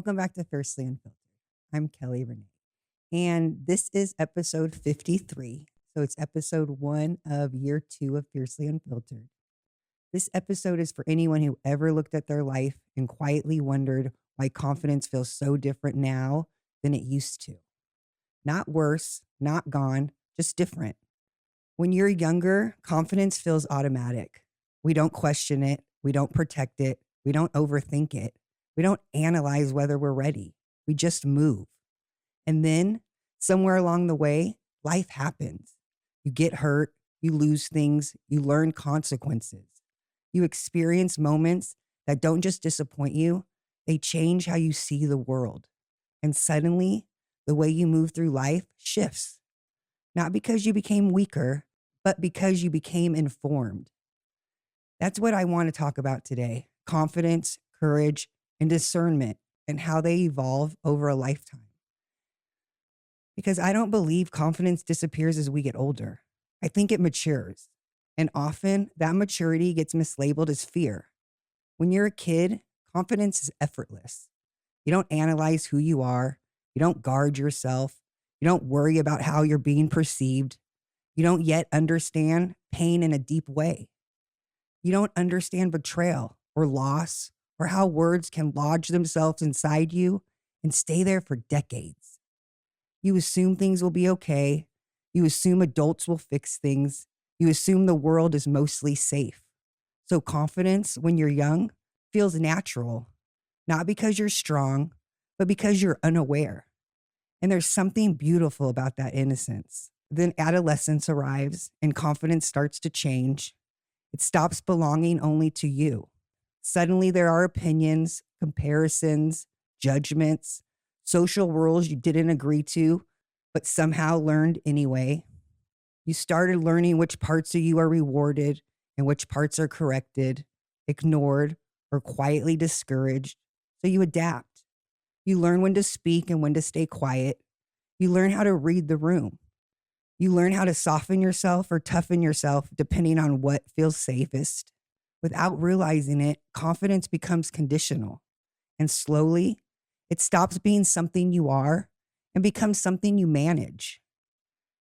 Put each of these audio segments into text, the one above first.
Welcome back to Fiercely Unfiltered. I'm Kelly Renee, and this is episode 53. So it's episode 1 of year 2 of Fiercely Unfiltered. This episode is for anyone who ever looked at their life and quietly wondered why confidence feels so different now than it used to. Not worse, not gone, just different. When you're younger, confidence feels automatic. We don't question it. We don't protect it. We don't overthink it. We don't analyze whether we're ready. We just move. And then somewhere along the way, life happens. You get hurt. You lose things. You learn consequences. You experience moments that don't just disappoint you. They change how you see the world. And suddenly, the way you move through life shifts. Not because you became weaker, but because you became informed. That's what I want to talk about today. Confidence, courage, and discernment, and how they evolve over a lifetime. Because I don't believe confidence disappears as we get older. I think it matures. And often that maturity gets mislabeled as fear. When you're a kid, confidence is effortless. You don't analyze who you are. You don't guard yourself. You don't worry about how you're being perceived. You don't yet understand pain in a deep way. You don't understand betrayal or loss or how words can lodge themselves inside you and stay there for decades. You assume things will be okay. You assume adults will fix things. You assume the world is mostly safe. So confidence when you're young feels natural, not because you're strong, but because you're unaware. And there's something beautiful about that innocence. Then adolescence arrives and confidence starts to change. It stops belonging only to you. Suddenly there are opinions, comparisons, judgments, social rules you didn't agree to, but somehow learned anyway. You started learning which parts of you are rewarded and which parts are corrected, ignored, or quietly discouraged. So you adapt. You learn when to speak and when to stay quiet. You learn how to read the room. You learn how to soften yourself or toughen yourself depending on what feels safest. Without realizing it, confidence becomes conditional. And slowly, it stops being something you are and becomes something you manage.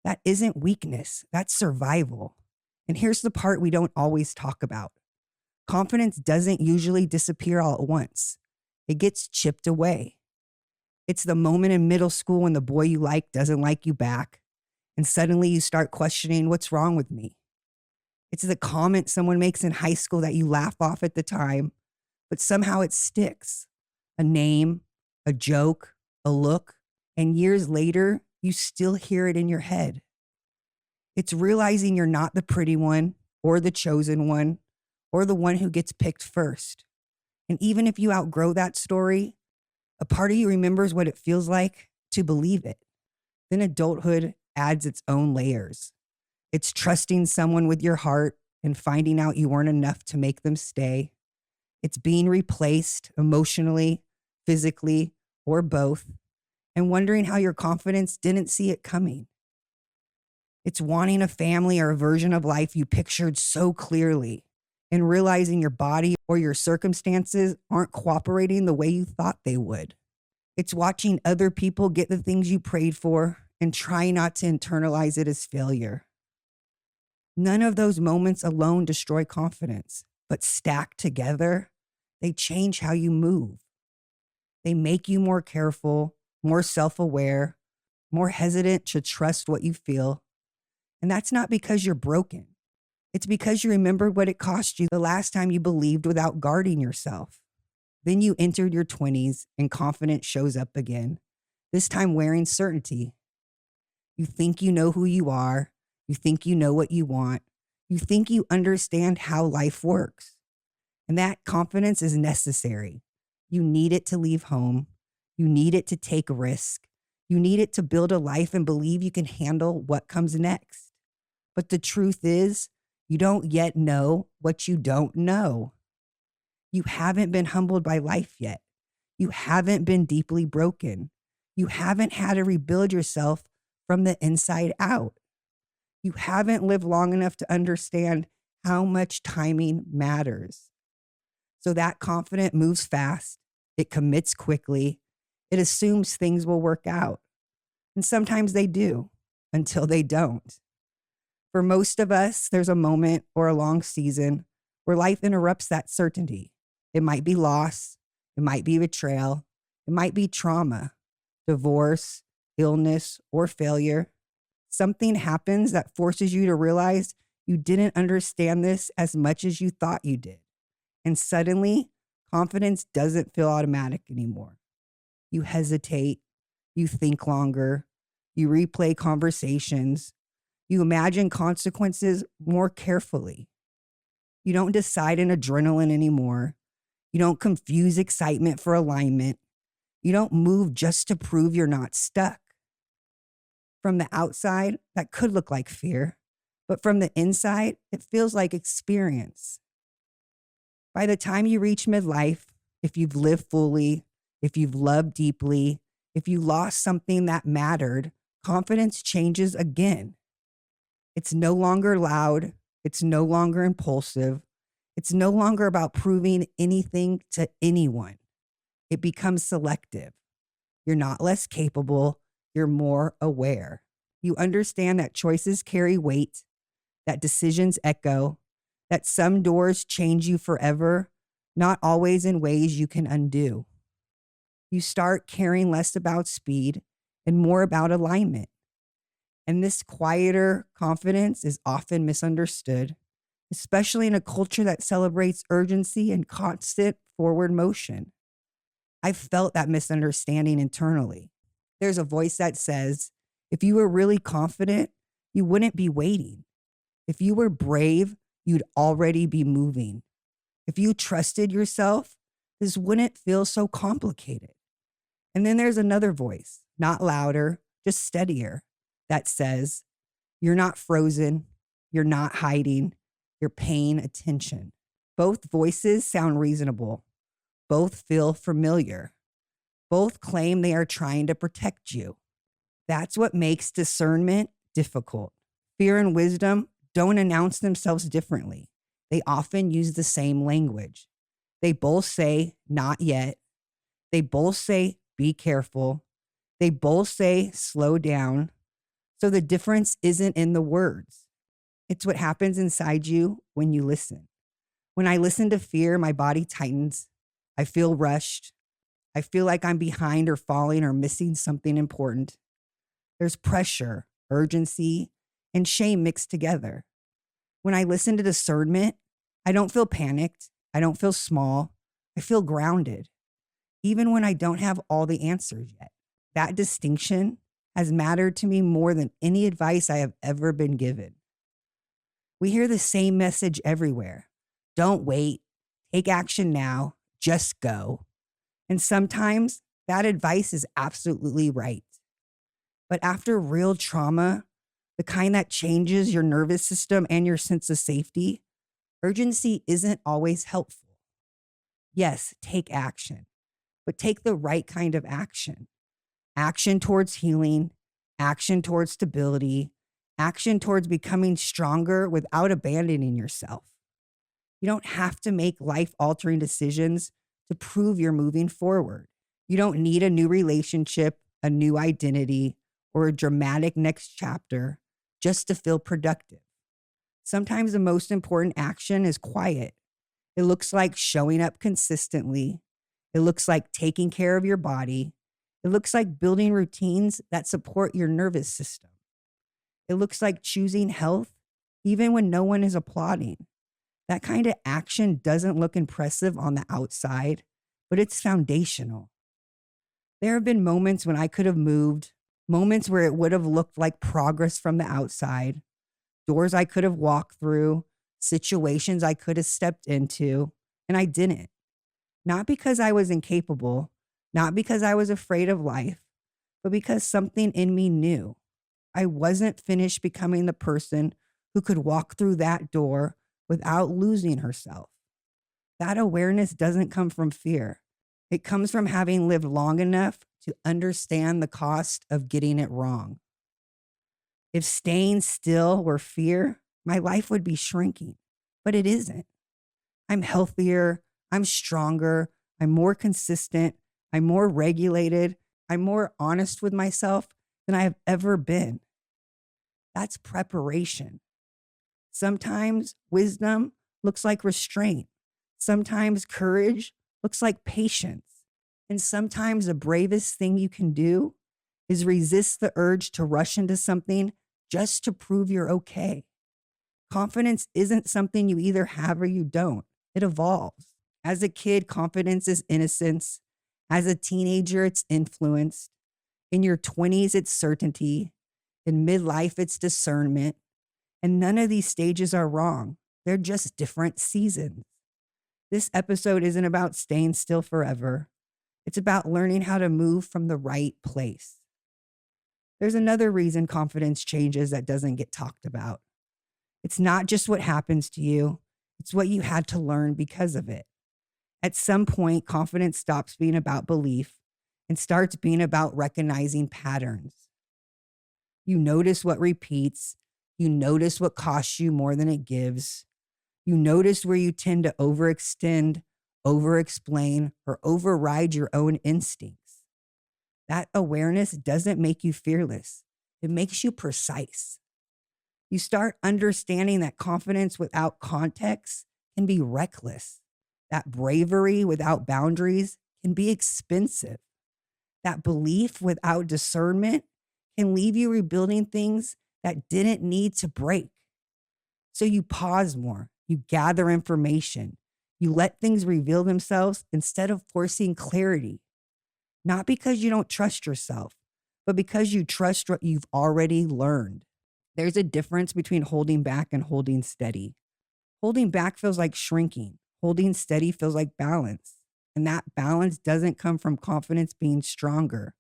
That isn't weakness, that's survival. And here's the part we don't always talk about. Confidence doesn't usually disappear all at once. It gets chipped away. It's the moment in middle school when the boy you like doesn't like you back, and suddenly you start questioning what's wrong with me. It's the comment someone makes in high school that you laugh off at the time, but somehow it sticks. A name, a joke, a look, and years later, you still hear it in your head. It's realizing you're not the pretty one or the chosen one or the one who gets picked first. And even if you outgrow that story, a part of you remembers what it feels like to believe it. Then adulthood adds its own layers. It's trusting someone with your heart and finding out you weren't enough to make them stay. It's being replaced emotionally, physically, or both, and wondering how your confidence didn't see it coming. It's wanting a family or a version of life you pictured so clearly and realizing your body or your circumstances aren't cooperating the way you thought they would. It's watching other people get the things you prayed for and trying not to internalize it as failure. None of those moments alone destroy confidence, but stacked together, they change how you move. They make you more careful, more self-aware, more hesitant to trust what you feel. And that's not because you're broken. It's because you remembered what it cost you the last time you believed without guarding yourself. Then you entered your 20s and confidence shows up again, this time wearing certainty. You think you know who you are. You think you know what you want. You think you understand how life works. And that confidence is necessary. You need it to leave home. You need it to take risk. You need it to build a life and believe you can handle what comes next. But the truth is, you don't yet know what you don't know. You haven't been humbled by life yet. You haven't been deeply broken. You haven't had to rebuild yourself from the inside out. You haven't lived long enough to understand how much timing matters. So that confident moves fast, it commits quickly, It assumes things will work out. And sometimes they do until they don't. For most of us, there's a moment or a long season where life interrupts that certainty. It might be loss. It might be betrayal. It might be trauma, divorce, illness, or failure. Something happens that forces you to realize you didn't understand this as much as you thought you did. And suddenly, confidence doesn't feel automatic anymore. You hesitate, you think longer, you replay conversations, you imagine consequences more carefully. You don't decide in adrenaline anymore. You don't confuse excitement for alignment. You don't move just to prove you're not stuck. From the outside, that could look like fear, but from the inside, it feels like experience. By the time you reach midlife, if you've lived fully, if you've loved deeply, if you lost something that mattered, confidence changes again. It's no longer loud. It's no longer impulsive. It's no longer about proving anything to anyone. It becomes selective. You're not less capable. You're more aware. You understand that choices carry weight, that decisions echo, that some doors change you forever, not always in ways you can undo. You start caring less about speed and more about alignment. And this quieter confidence is often misunderstood, especially in a culture that celebrates urgency and constant forward motion. I've felt that misunderstanding internally. There's a voice that says, if you were really confident, you wouldn't be waiting. If you were brave, you'd already be moving. If you trusted yourself, this wouldn't feel so complicated. And then there's another voice, not louder, just steadier, that says, you're not frozen, you're not hiding, you're paying attention. Both voices sound reasonable. Both feel familiar. Both claim they are trying to protect you. That's what makes discernment difficult. Fear and wisdom don't announce themselves differently. They often use the same language. They both say, not yet. They both say, be careful. They both say, slow down. So the difference isn't in the words. It's what happens inside you when you listen. When I listen to fear, my body tightens. I feel rushed. I feel like I'm behind or falling or missing something important. There's pressure, urgency, and shame mixed together. When I listen to discernment, I don't feel panicked. I don't feel small. I feel grounded, even when I don't have all the answers yet. That distinction has mattered to me more than any advice I have ever been given. We hear the same message everywhere. Don't wait. Take action now. Just go. And sometimes that advice is absolutely right. But after real trauma, the kind that changes your nervous system and your sense of safety, urgency isn't always helpful. Yes, take action, but take the right kind of action. Action towards healing, action towards stability, action towards becoming stronger without abandoning yourself. You don't have to make life-altering decisions to prove you're moving forward. You don't need a new relationship, a new identity, or a dramatic next chapter just to feel productive. Sometimes the most important action is quiet. It looks like showing up consistently. It looks like taking care of your body. It looks like building routines that support your nervous system. It looks like choosing health even when no one is applauding. That kind of action doesn't look impressive on the outside, but it's foundational. There have been moments when I could have moved, moments where it would have looked like progress from the outside, doors I could have walked through, situations I could have stepped into, and I didn't. Not because I was incapable, not because I was afraid of life, but because something in me knew. I wasn't finished becoming the person who could walk through that door without losing herself. That awareness doesn't come from fear. It comes from having lived long enough to understand the cost of getting it wrong. If staying still were fear, my life would be shrinking, but it isn't. I'm healthier, I'm stronger, I'm more consistent, I'm more regulated, I'm more honest with myself than I have ever been. That's preparation. Sometimes wisdom looks like restraint. Sometimes courage looks like patience. And sometimes the bravest thing you can do is resist the urge to rush into something just to prove you're okay. Confidence isn't something you either have or you don't. It evolves. As a kid, confidence is innocence. As a teenager, it's influence. In your 20s, it's certainty. In midlife, it's discernment. And none of these stages are wrong. They're just different seasons. This episode isn't about staying still forever. It's about learning how to move from the right place. There's another reason confidence changes that doesn't get talked about. It's not just what happens to you, it's what you had to learn because of it. At some point, confidence stops being about belief and starts being about recognizing patterns. You notice what repeats, you notice what costs you more than it gives. You notice where you tend to overextend, over-explain, or override your own instincts. That awareness doesn't make you fearless. It makes you precise. You start understanding that confidence without context can be reckless. That bravery without boundaries can be expensive. That belief without discernment can leave you rebuilding things that didn't need to break. So you pause more, you gather information, you let things reveal themselves instead of forcing clarity. Not because you don't trust yourself, but because you trust what you've already learned. There's a difference between holding back and holding steady. Holding back feels like shrinking. Holding steady feels like balance. And that balance doesn't come from confidence being stronger.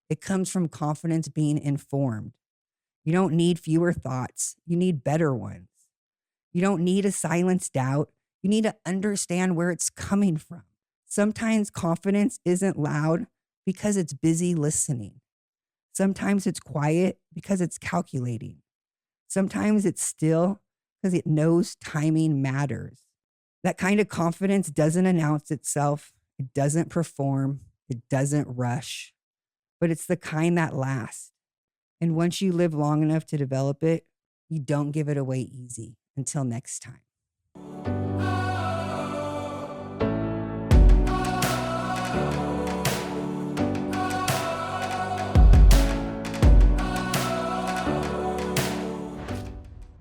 It comes from confidence being informed. You don't need fewer thoughts. You need better ones. You don't need to silence doubt. You need to understand where it's coming from. Sometimes confidence isn't loud because it's busy listening. Sometimes it's quiet because it's calculating. Sometimes it's still because it knows timing matters. That kind of confidence doesn't announce itself. It doesn't perform. It doesn't rush. But it's the kind that lasts. And once you live long enough to develop it, you don't give it away easy. Until next time.